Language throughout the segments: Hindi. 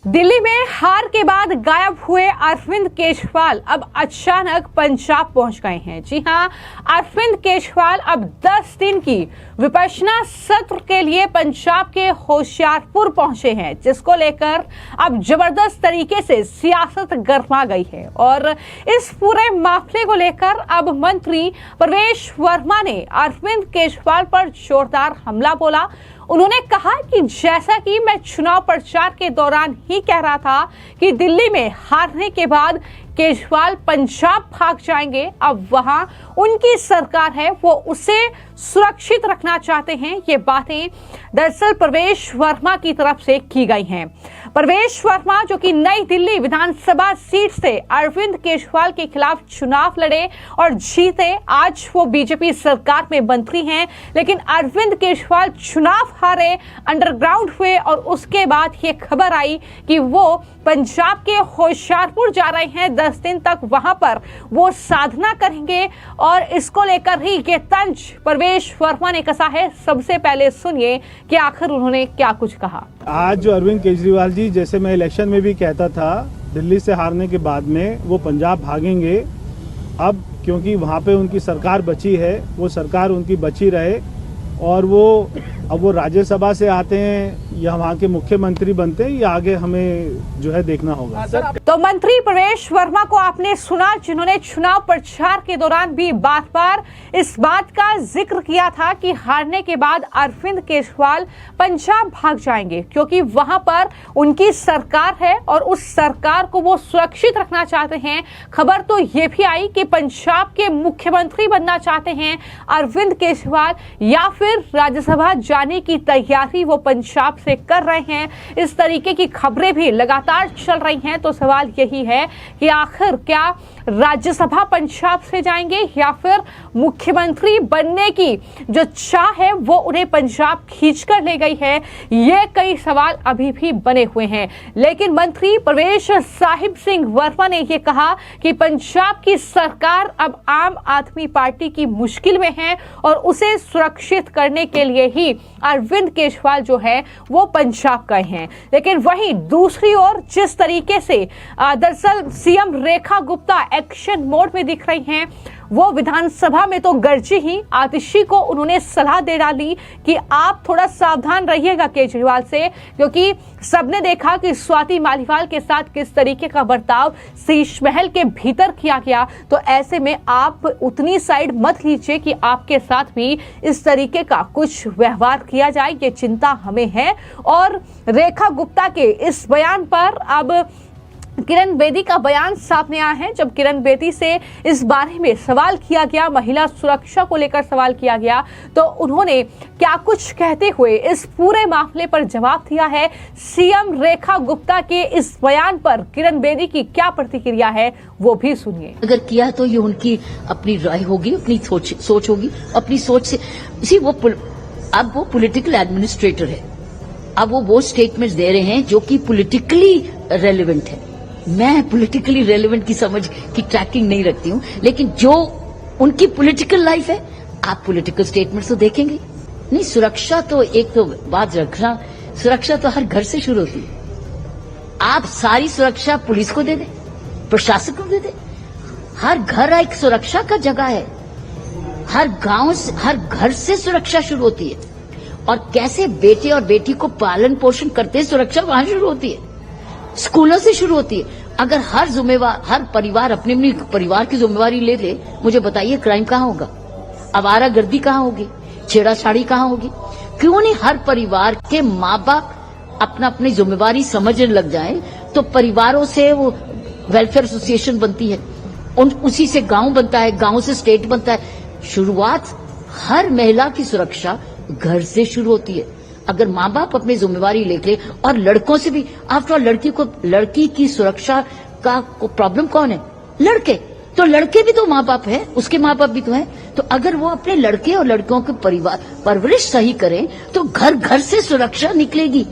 दिल्ली में हार के बाद गायब हुए अरविंद केजरीवाल अब अचानक पंजाब पहुंच गए हैं। जी हां, अरविंद केजरीवाल अब 10 दिन की विपश्यना सत्र के लिए पंजाब के होशियारपुर पहुंचे हैं, जिसको लेकर अब जबरदस्त तरीके से सियासत गर्मा गई है। और इस पूरे मामले को लेकर अब मंत्री प्रवेश वर्मा ने अरविंद केजरीवाल पर जोरदार हमला बोला। उन्होंने कहा कि जैसा कि मैं चुनाव प्रचार के दौरान ही कह रहा था कि दिल्ली में हारने के बाद केजरीवाल पंजाब भाग जाएंगे, अब वहां उनकी सरकार है, वो उसे सुरक्षित रखना चाहते हैं। ये बातें दरअसल प्रवेश वर्मा की तरफ से की गई हैं। प्रवेश वर्मा जो कि नई दिल्ली विधानसभा सीट से अरविंद केजरीवाल के खिलाफ चुनाव लड़े और जीते, आज वो बीजेपी सरकार में मंत्री हैं। लेकिन अरविंद केजरीवाल चुनाव हारे, अंडरग्राउंड हुए और उसके बाद ये खबर आई कि वो पंजाब के होशियारपुर जा रहे हैं। 10 दिन तक वहां पर वो साधना करेंगे और इसको लेकर ही ये तंज प्रवेश वर्मा ने कसा है। सबसे पहले सुनिए कि आखिर उन्होंने क्या कुछ कहा। आज जो अरविंद केजरीवाल जी, जैसे मैं इलेक्शन में भी कहता था, दिल्ली से हारने के बाद में वो पंजाब भागेंगे। अब क्योंकि वहाँ पे उनकी सरकार बची है, वो सरकार उनकी बची रहे और अब वो राज्यसभा से आते हैं या वहाँ के मुख्यमंत्री बनते हैं, ये आगे हमें जो है देखना होगा। तो मंत्री प्रवेश वर्मा को आपने सुना, जिन्होंने चुनाव प्रचार के दौरान भी बार बार इस बात का जिक्र किया था कि हारने के बाद अरविंद केजरीवाल पंजाब भाग जाएंगे, क्योंकि वहां पर उनकी सरकार है और उस सरकार को वो सुरक्षित रखना चाहते हैं। खबर तो ये भी आई कि पंजाब के मुख्यमंत्री बनना चाहते हैं अरविंद केजरीवाल, या फिर राज्यसभा जाने की तैयारी वो पंजाब से कर रहे हैं। इस तरीके की खबरें भी लगातार चल रही हैं। तो सवाल यही है कि आखिर क्या राज्यसभा पंजाब से जाएंगे या फिर मुख्यमंत्री बनने की जो चाह है वो उन्हें पंजाब खींचकर ले गई है। ये कई सवाल अभी भी बने हुए हैं। लेकिन मंत्री प्रवेश साहिब सिंह वर्मा ने यह कहा कि पंजाब की सरकार अब आम आदमी पार्टी की मुश्किल में है और उसे सुरक्षित करने के लिए ही अरविंद केजरीवाल जो है वो पंजाब गए हैं। लेकिन वहीं दूसरी ओर जिस तरीके से दरअसल CM Rekha Gupta action mode में दिख रही हैं, वो विधानसभा में तो गरजी ही आतिशी को उन्होंने सलाह दे डाली कि आप थोड़ा सावधान रहिएगा केजरीवाल से, क्योंकि सबने देखा कि स्वाति मालीवाल के साथ किस तरीके का बर्ताव शीश महल के भीतर किया गया। तो ऐसे में आप उतनी साइड मत लीजिए कि आपके साथ भी इस तरीके का कुछ व्यवहार किया जाए, ये चिंता हमें है। और रेखा गुप्ता के इस बयान पर अब किरण बेदी का बयान सामने आया है। जब किरण बेदी से इस बारे में सवाल किया गया, महिला सुरक्षा को लेकर सवाल किया गया, तो उन्होंने क्या कुछ कहते हुए इस पूरे मामले पर जवाब दिया है। सीएम रेखा गुप्ता के इस बयान पर किरण बेदी की क्या प्रतिक्रिया है वो भी सुनिए। अगर किया तो ये उनकी अपनी राय होगी, अपनी सोच होगी, अपनी सोच से अब वो पॉलिटिकल एडमिनिस्ट्रेटर है। अब वो स्टेटमेंट्स दे रहे हैं जो कि पॉलिटिकली रेलेवेंट है। मैं पॉलिटिकली रेलेवेंट की समझ की ट्रैकिंग नहीं रखती हूँ, लेकिन जो उनकी पॉलिटिकल लाइफ है, आप पॉलिटिकल स्टेटमेंट्स तो देखेंगे। नहीं, सुरक्षा तो एक तो बात रखना, सुरक्षा तो हर घर से शुरू होती है। आप सारी सुरक्षा पुलिस को दे दें, प्रशासन को दे दें। हर घर एक सुरक्षा का जगह है। हर गांव से, हर घर से सुरक्षा शुरू होती है। और कैसे बेटे और बेटी को पालन पोषण करते हैं, सुरक्षा वहां शुरू होती है, स्कूलों से शुरू होती है। अगर हर परिवार अपनी अपनी परिवार की जिम्मेवारी ले ले, मुझे बताइए क्राइम कहाँ होगा, आवारागर्दी कहाँ होगी, छेड़ाछाड़ी कहाँ होगी? क्यों नहीं हर परिवार के माँ बाप अपना अपनी जिम्मेवारी समझने लग जाएं, तो परिवारों से वो वेलफेयर एसोसिएशन बनती है, उसी से गांव बनता है, गांव से स्टेट बनता है। शुरुआत हर महिला की सुरक्षा घर से शुरू होती है। अगर माँ बाप अपनी जिम्मेवारी ले और लड़कों से भी, आफ्टर लड़की की सुरक्षा का प्रॉब्लम कौन है? लड़के। तो लड़के भी तो माँ बाप है, उसके माँ बाप भी तो हैं। तो अगर वो अपने लड़के और लड़कियों के परिवार परवरिश सही करें तो घर घर से सुरक्षा निकलेगी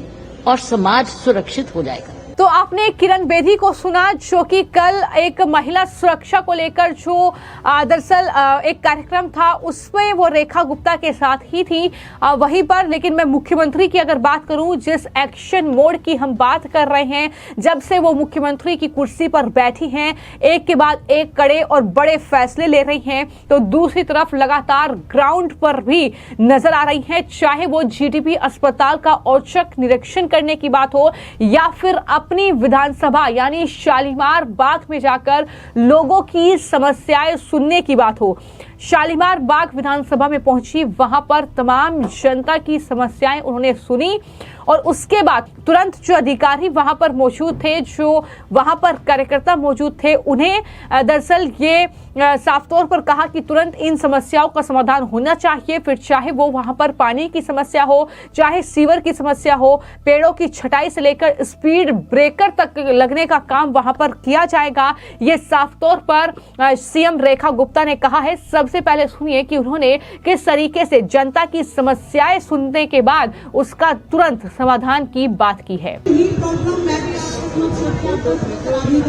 और समाज सुरक्षित हो जाएगा। तो आपने किरण बेदी को सुना, जो कि कल एक महिला सुरक्षा को लेकर जो दरअसल एक कार्यक्रम था उसमें वो रेखा गुप्ता के साथ ही थी वहीं पर। लेकिन मैं मुख्यमंत्री की अगर बात करूं, जिस एक्शन मोड की हम बात कर रहे हैं, जब से वो मुख्यमंत्री की कुर्सी पर बैठी हैं, एक के बाद एक कड़े और बड़े फैसले ले रही हैं, तो दूसरी तरफ लगातार ग्राउंड पर भी नजर आ रही हैं। चाहे वो जीटीबी अस्पताल का औचक निरीक्षण करने की बात हो या फिर अपनी विधानसभा यानी शालीमार बाग में जाकर लोगों की समस्याएं सुनने की बात हो। शालीमार बाग विधानसभा में पहुंची, वहां पर तमाम जनता की समस्याएं उन्होंने सुनी और उसके बाद तुरंत जो अधिकारी वहां पर मौजूद थे, जो वहां पर कार्यकर्ता मौजूद थे, उन्हें दरअसल ये साफ तौर पर कहा कि तुरंत इन समस्याओं का समाधान होना चाहिए। फिर चाहे वो वहां पर पानी की समस्या हो, चाहे सीवर की समस्या हो, पेड़ों की छटाई से लेकर स्पीड ब्रेकर तक लगने का काम वहां पर किया जाएगा। ये साफ तौर पर सीएम रेखा गुप्ता ने कहा है। सबसे पहले सुनिए कि उन्होंने किस तरीके से जनता की समस्याएं सुनने के बाद उसका तुरंत समाधान की बात की है। ये प्रॉब्लम मैं भी आपको करना चाहूंगी।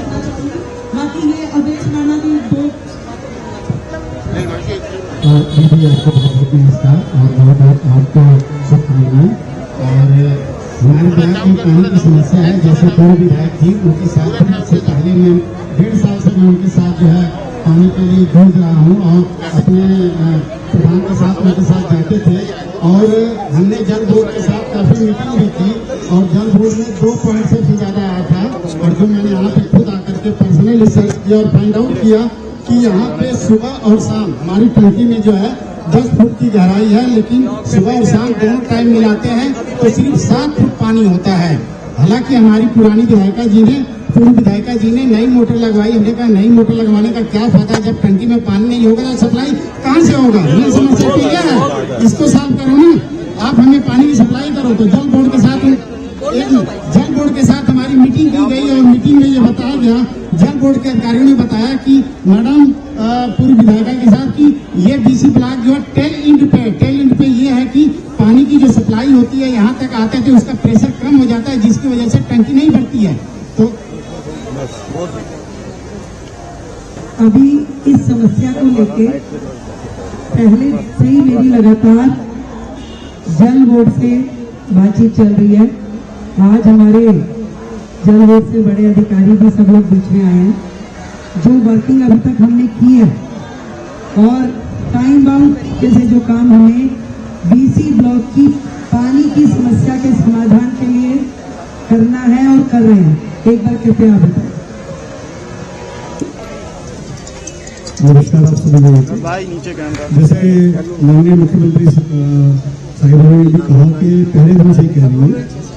बाकी ये अवैध नाना की दो दीदी आपको बहुत नमस्कार और बहुत बहुत आपको शुभकामनाएं। और हमारे ब्लॉक में पानी की समस्या है, जैसे पूर्व विधायक थी उनके साथ से पहले मैं 1.5 साल से मैं उनके साथ जो है पानी के लिए जूझ रहा हूँ और अपने प्रधान के साथ उनके साथ जाते थे और हमने जल बोर्ड के साथ काफी मीटिंग भी की और जल बोर्ड में 2 पॉइंट से भी ज्यादा आया था और जो मैंने यहाँ पे खुद आकर के पर्सनली सर्च किया और फाइंड आउट किया कि यहाँ पे सुबह और शाम हमारी टंकी में जो है 10 फुट की गहराई है, लेकिन सुबह और शाम दोनों टाइम मिलाते हैं तो सिर्फ 7 फुट पानी होता है। हालांकि हमारी पुरानी विधायिका जी ने पूर्व विधायिका जी ने नई मोटर लगवाई। हमने कहा नई मोटर लगवाने का क्या फायदा, जब टंकी में पानी नहीं होगा तो सप्लाई कहाँ से होगा। ये समस्या ठीक है, इसको सॉल्व करो ना। आप हमें पानी की सप्लाई करो। तो जल बोर्ड के साथ हमारी मीटिंग की गई और मीटिंग में ये बताया गया, जल बोर्ड के अधिकारियों ने बताया कि मैडम पूर्व विधायिका के साथ कि ये डीसी ब्लॉक जो है टेल इंड पे ये है कि पानी की जो सप्लाई होती है यहाँ तक आते थे उसका प्रेशर कम हो जाता है, जिसकी वजह से टंकी नहीं भरती है। तो अभी इस समस्या को लेके पहले से ही मेरी लगातार जल बोर्ड से बातचीत चल रही है। आज हमारे जल बोर्ड से बड़े अधिकारी भी सब लोग बीच में आए हैं। जो वर्किंग अभी तक हमने की है और टाइम बाउंड तरीके से जो काम हमें बीसी ब्लॉक की पानी की समस्या के समाधान के लिए करना है और कर रहे हैं, एक बार कृपया बताएं। नमस्कार आप सभी। जैसे माननीय मुख्यमंत्री साहिबा ने भी कहा कि पहले हम सही कह रही हूँ,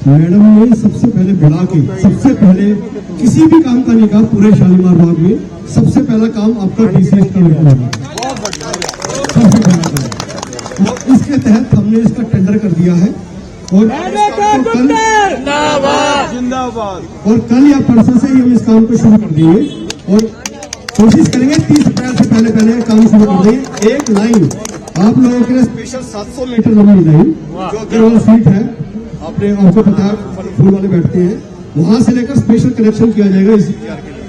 मैडम ने सबसे पहले बढ़ा के सबसे पहले किसी भी काम का नहीं कहा। पूरे शालीमार बाग में सबसे पहला काम आपका डीसीएस का होगा, सबसे पहला काम। और इसके तहत हमने इसका टेंडर कर दिया है और कल या परसों से ही हम इस काम को शुरू कर देंगे और कोशिश करेंगे 30 अप्रैल से पहले काम शुरू कर देंगे। एक लाइन आप लोगों के लिए स्पेशल 700 मीटर लंबी लाइन जो अगर वाला सीट है, आपको पता है फूल वाले बैठते हैं, वहां से लेकर स्पेशल कनेक्शन किया जाएगा इस DCR के लिए।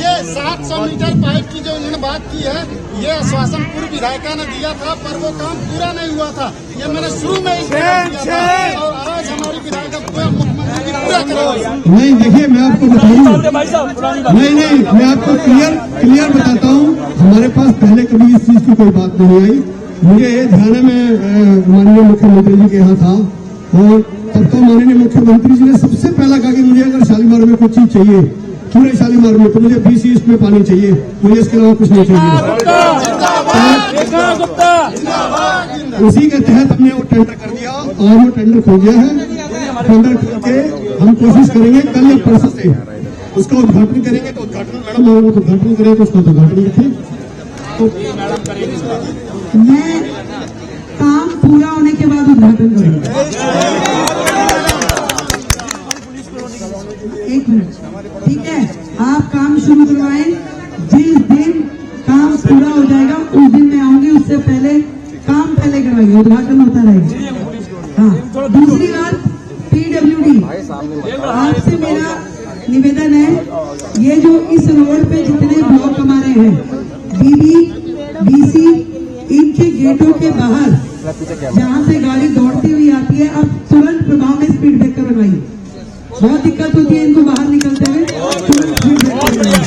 ये 700 मीटर पाइप की जो उन्होंने बात की है, ये आश्वासन पूर्व विधायिका ने दिया था पर वो काम पूरा नहीं हुआ था। ये मैंने शुरू में ही दिया था और आज हमारी विधायिका मुख्यमंत्री पूरा करेगा। नहीं देखिए मैं आपको बताऊं, नहीं मैं आपको क्लियर बताता हूं। हमारे पास पहले कभी इस चीज की कोई बात नहीं आई। मुझे ये ध्यान है, मैं माननीय मुख्यमंत्री जी के यहाँ था और तब तो माननीय मुख्यमंत्री जी ने सबसे पहला कहा कि मुझे अगर शालीमार में कुछ चीज चाहिए, पूरे शालीमार में, तो मुझे 20 ईस्ट में पानी चाहिए, मुझे इसके अलावा कुछ नहीं चाहिए। उसी के तहत हमने वो टेंडर कर दिया और वो टेंडर खो गया है। टेंडर करके हम कोशिश करेंगे कल या परसों से उसका उद्घाटन करेंगे। तो उद्घाटन मैडम उद्घाटन करेंगे तो उसका उद्घाटन रखें। मैं काम पूरा होने के बाद उद्घाटन करूंगा। एक मिनट, ठीक है, आप काम शुरू करवाएं। जिस दिन काम पूरा हो जाएगा उस दिन मैं आऊंगी, उससे पहले काम पहले करवाइए, उद्घाटन होता रहेगा। हाँ, दूसरी बात PWD, आपसे मेरा निवेदन है, ये जो इस रोड पे जितने ब्लॉक हमारे हैं, BB, BC, इनके गेटों के बाहर जहाँ से गाड़ी दौड़ती हुई आती है, अब तुरंत प्रभाव में स्पीड ब्रेकर बनवाइए। बहुत दिक्कत होती है इनको बाहर निकलते हुए, तुरंत स्पीड ब्रेकर बनवाइए।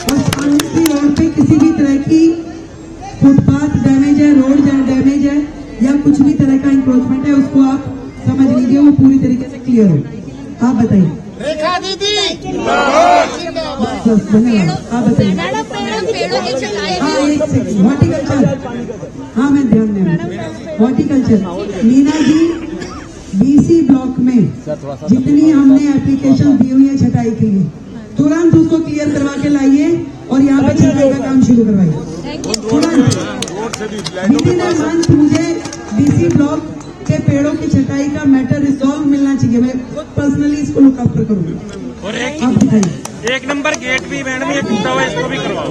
और शांति रोड पे किसी भी तरह की फुटपाथ डैमेज है, रोड डैमेज है या कुछ भी तरह का इंक्रोचमेंट है, उसको आप समझ लीजिए, वो पूरी तरीके से क्लियर हो। आप बताइए। रेखा दीदी धन्यवाद। आप बताइए। हाँ, एक सेकंड, हॉर्टिकल्चर, हाँ मैं ध्यान दे रहा हूँ। Horticulture, Meena ji, BC block में जितनी हमने एप्लीकेशन दी हुई है छटाई के लिए, तुरंत उसको क्लियर करवा के लाइए और यहाँ पे छटाई का काम शुरू करवाइए तुरंत। विदिन अ मंथ मुझे BC ब्लॉक के पेड़ों की छटाई का मैटर रिजॉल्व मिलना चाहिए। मैं खुद पर्सनली इसको लुक आफ्टर करूंगी। और आप बताइए। 1 नंबर गेट भी मैडम ये टूटा हुआ है, इसको भी करवाओ।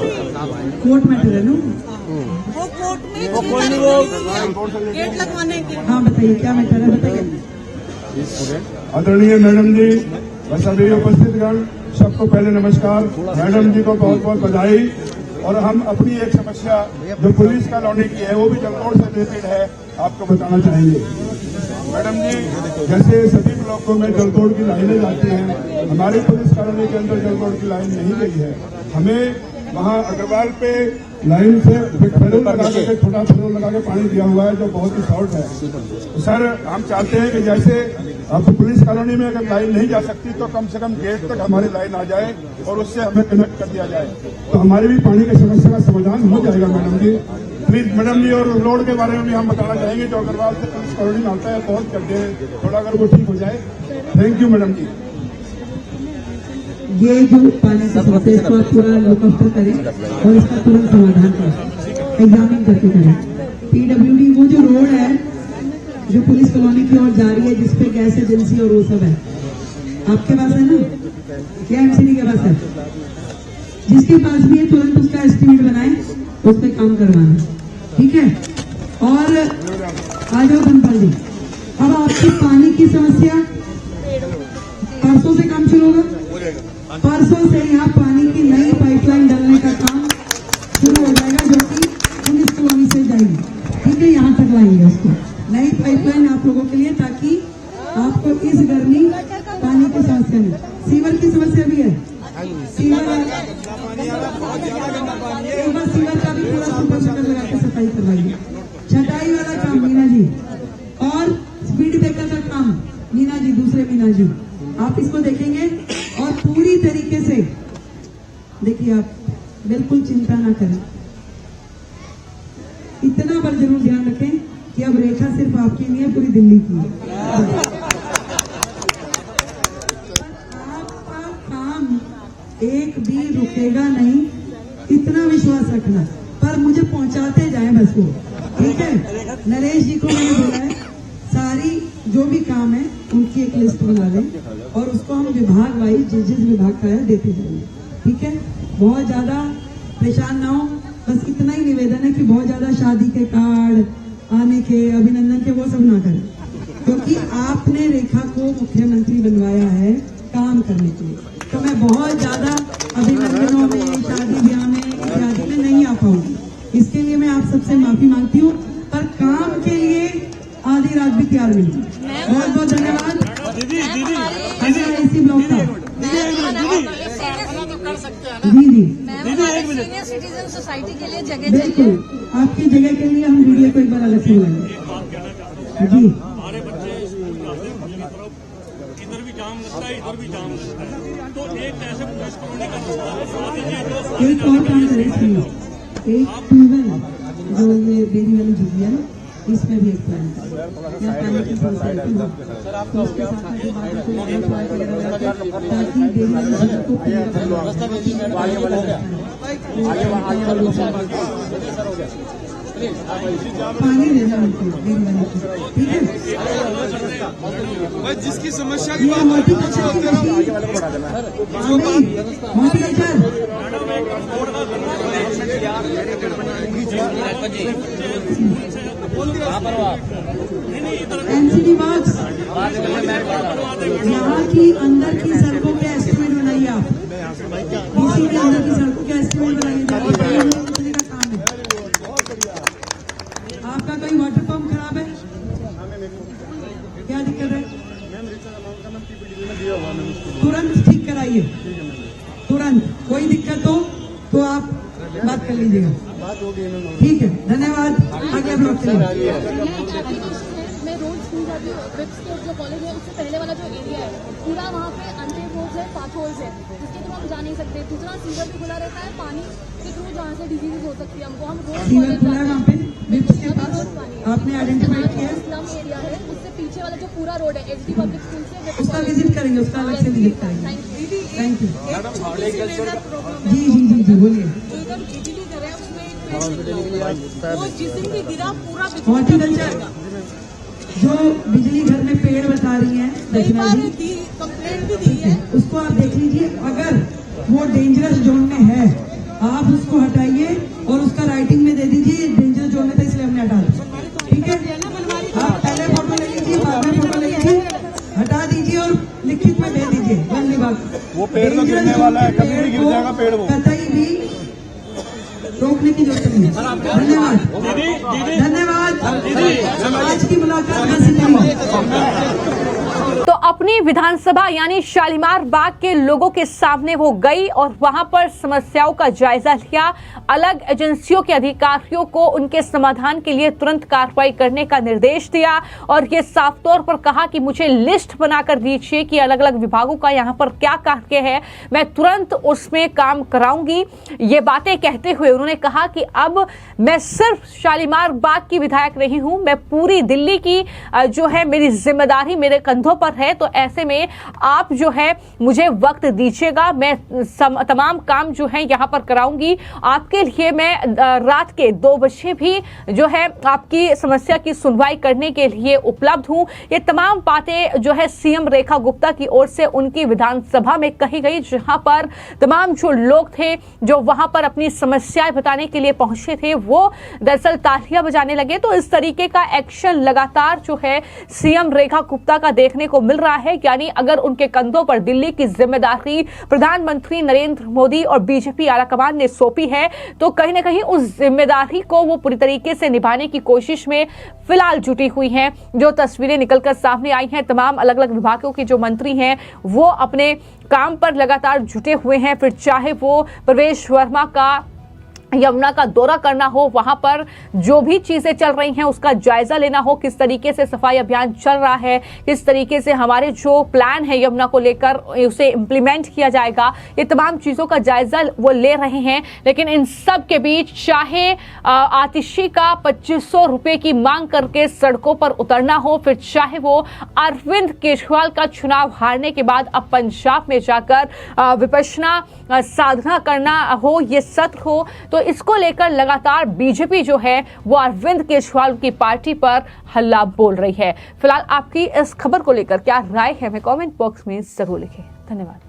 कोर्ट मैटर है ना वो कोर्ट में वो गेट लगवाने के। हाँ बताइए, क्या मैटर है, बताइए। आदरणीय मैडम जी व सभी उपस्थितगण, सबको पहले नमस्कार। मैडम जी को बहुत बहुत बधाई। और हम अपनी एक समस्या जो पुलिस कॉलोनी की है, वो भी जलतोड़ से रिलेटेड है, आपको बताना चाहेंगे। मैडम जी, जैसे सभी ब्लॉकों में जलतोड़ की लाइनें जाती हैं, हमारी पुलिस कॉलोनी के अंदर जलतोड़ की लाइन नहीं गई है। हमें वहाँ अग्रवाल पे लाइन से फेरोल लगा के, छोटा फेरोल लगा के पानी दिया हुआ है, जो बहुत ही शॉर्ट है। तो सर, हम चाहते हैं कि जैसे अब पुलिस कॉलोनी में अगर लाइन नहीं जा सकती तो कम से कम गेट तक हमारी लाइन आ जाए और उससे हमें कनेक्ट कर दिया जाए, तो हमारी भी पानी की समस्या का समाधान हो जाएगा। मैडम जी प्लीज, मैडम जी। और रोड के बारे में भी हम बताना चाहेंगे, जो अग्रवाल से पुलिस कॉलोनी में आता है, बहुत गड्ढे हैं, थोड़ा अगर वो ठीक हो जाए। थैंक यू मैडम जी। ये जो पानी की समस्या, इसको आप पूरा लुक आफ्टर करें और इसका तुरंत समाधान करें, एग्जामिन करके करें। PWD, वो जो रोड है जो पुलिस कॉलोनी की ओर जा रही है, जिसपे गैस एजेंसी और वो सब है, आपके पास है ना, क्या MCD के पास है? जिसके पास भी है तुरंत उसका एस्टिमेट बनाए, उस पर काम करवाना, ठीक है। और आ जाओ धनपाल जी, अब आपकी पानी की समस्या परसों से काम शुरू होगा। परसों से यहाँ पानी की नई पाइपलाइन डालने का काम शुरू हो जाएगा, जो कि पुलिस कॉलोनी से जाएगी, ठीक है, यहाँ तक लाएंगे उसको, नई पाइपलाइन आप लोगों के लिए, ताकि आपको इस गर्मी पानी की समस्या नहीं। सीवर की समस्या भी है, सीवर एक बार सीवर का भी पूरा सुपर शटर लगा के सफाई करवाइए। छटाई वाला काम मीना जी, और स्पीड ब्रेकर का काम मीना जी, दूसरे मीना जी, आप इसको देखेंगे और पूरी तरीके से देखिए। आप बिल्कुल चिंता ना करें, इतना पर जरूर ध्यान रखें कि अब रेखा सिर्फ आपकी नहीं है, पूरी दिल्ली की है। आपका काम एक भी रुकेगा नहीं, इतना विश्वास रखना, पर मुझे पहुंचाते जाएं बस वो, ठीक है। नरेश जी को मैंने बोला है, सारी जो भी काम है उनकी एक लिस्ट बना लें और उसको हम विभाग वाइज जिस विभाग का है देते जाएंगे, ठीक है। बहुत ज्यादा परेशान ना हो, बस इतना ही निवेदन है कि बहुत ज्यादा शादी के कार्ड आने के, अभिनंदन के, वो सब ना करें, क्योंकि आपने रेखा को मुख्यमंत्री बनवाया है काम करने के लिए। तो मैं बहुत ज्यादा अभिनंदनों में, शादी ब्याह में, इत्यादि में नहीं आ पाऊंगी, इसके लिए मैं आप सबसे माफी मांगती हूँ, पर काम के लिए आधी रात भी तैयार मिली। बहुत बहुत धन्यवाद। इसी ब्लॉक का जी जी सीनियर सिटीजन सोसाइटी के लिए जगह बिल्कुल, आपकी जगह के लिए हम वीडियो को एक बार अलग से बुलाएंगे जी। इधर भी जाम लगता है, इधर भी जाम लगता है, तो एक ऐसे पुलिस कॉलोनी का एक और काम करें इसमें, एक ट्यूबवेल जो ये बेरी वाली झुकी है ना, इसमें भी एक प्लान या पानी की समस्या की हो, तो उसके साथ आगे बात को ताकि बेरी वाली झुकी को पूरा पानी देना उनको, ठीक है। जिसकी समस्या की ये मोदी का मोदी एनसीडी वर्क्स, यहाँ की अंदर की सड़कों के एस्टिमेट बनाइए आप, डीसी के अंदर की सड़कों के एस्टिमेट बनाइए, का काम है। आपका कोई वाटर पंप खराब है, क्या दिक्कत है, तुरंत ठीक कराइए, तुरंत। कोई दिक्कत हो तो आप बात कर लीजिएगा, ठीक है। धन्यवाद। आगे ब्लॉक के लिए मैं रोज स्कूल जाती हूँ, विप्स के जो कॉलेज है उससे पहले वाला जो एरिया है पूरा वहाँ पे अनपेड रोड्स है, पाथोल्स है, जिसके थ्रू हम जा नहीं सकते। दूसरा सीवर भी खुला रहता है, पानी के थ्रू जहाँ से डिजीजेज हो सकती है हमको। हम रोज सीवर खुला है वहाँ पे विप्स के पास, आपने आइडेंटिफाई किया है। स्लम एरिया है, उससे पीछे वाला जो पूरा रोड है एचडी पब्लिक स्कूल से उसका विजिट करेंगे, उसका अलग से विजिट करेंगे। Thank you. जी जी जी जी बोलिए। हॉर्टिकल्चर जो बिजली घर में पेड़ बता रही है दक्षिणा जी, कंप्लेंट भी दी है, उसको आप देख लीजिए। अगर वो डेंजरस जोन में है आप उसको हटाइए और उसका राइटिंग में दे दीजिए डेंजरस जोन में था इसलिए हमने हटा दिया, ठीक है। आप पहले फोटो ले लीजिए, बाद में फोटो ले लीजिए, हटा दीजिए और लिखित में दे दीजिए वन विभाग। वो पेड़ तो गिरने वाला है, कभी भी गिर जाएगा पेड़, वो कतई भी रोकने की जरूरत नहीं है। धन्यवाद धन्यवाद। आज की मुलाकात बस इतनी। तो अपनी विधानसभा यानी शालीमार बाग के लोगों के सामने वो गई और वहां पर समस्याओं का जायजा लिया, अलग एजेंसियों के अधिकारियों को उनके समाधान के लिए तुरंत कार्रवाई करने का निर्देश दिया और ये साफ तौर पर कहा कि मुझे लिस्ट बनाकर दीजिए कि अलग अलग विभागों का यहाँ पर क्या कार्य है, मैं तुरंत उसमें काम कराऊंगी। ये बातें कहते हुए उन्होंने कहा कि अब मैं सिर्फ शालीमार बाग की विधायक नहीं हूं, मैं पूरी दिल्ली की जो है मेरी जिम्मेदारी मेरे कंधों पर है, तो ऐसे में आप जो है मुझे वक्त दीजिएगा, मैं तमाम काम जो है यहां पर कराऊंगी। आपके लिए मैं रात के 2 बजे भी जो है आपकी समस्या की सुनवाई करने के लिए उपलब्ध हूं। ये तमाम बातें जो है सीएम रेखा गुप्ता की ओर से उनकी विधानसभा में कही गई, जहां पर तमाम जो लोग थे जो वहां पर अपनी समस्याएं बताने के लिए पहुंचे थे वो दरअसल तालियां बजाने लगे। तो इस तरीके का एक्शन लगातार जो है सीएम रेखा गुप्ता का देखने को मिल रहा है, यानी अगर उनके कंधों पर दिल्ली की जिम्मेदारी प्रधानमंत्री नरेंद्र मोदी और बीजेपी आलाकमान ने सौंपी है तो कहीं ना कहीं उस जिम्मेदारी को वो पूरी तरीके से निभाने की कोशिश में फिलहाल जुटी हुई हैं। जो तस्वीरें निकलकर सामने आई हैं, तमाम अलग अलग विभागों के जो मंत्री हैं वो अपने काम पर लगातार जुटे हुए हैं, फिर चाहे वो प्रवेश वर्मा का यमुना का दौरा करना हो, वहां पर जो भी चीजें चल रही हैं उसका जायजा लेना हो, किस तरीके से सफाई अभियान चल रहा है, किस तरीके से हमारे जो प्लान है यमुना को लेकर उसे इम्प्लीमेंट किया जाएगा, ये तमाम चीजों का जायजा वो ले रहे हैं। लेकिन इन सब के बीच चाहे आतिशी का 2500 रुपए की मांग करके सड़कों पर उतरना हो, फिर चाहे वो अरविंद केजरीवाल का चुनाव हारने के बाद अब पंजाब में जाकर विपश्यना साधना करना हो, ये सत्र हो, तो इसको लेकर लगातार बीजेपी जो है वो अरविंद केजरीवाल की पार्टी पर हल्ला बोल रही है। फिलहाल आपकी इस खबर को लेकर क्या राय है, हमें कमेंट बॉक्स में जरूर लिखें। धन्यवाद।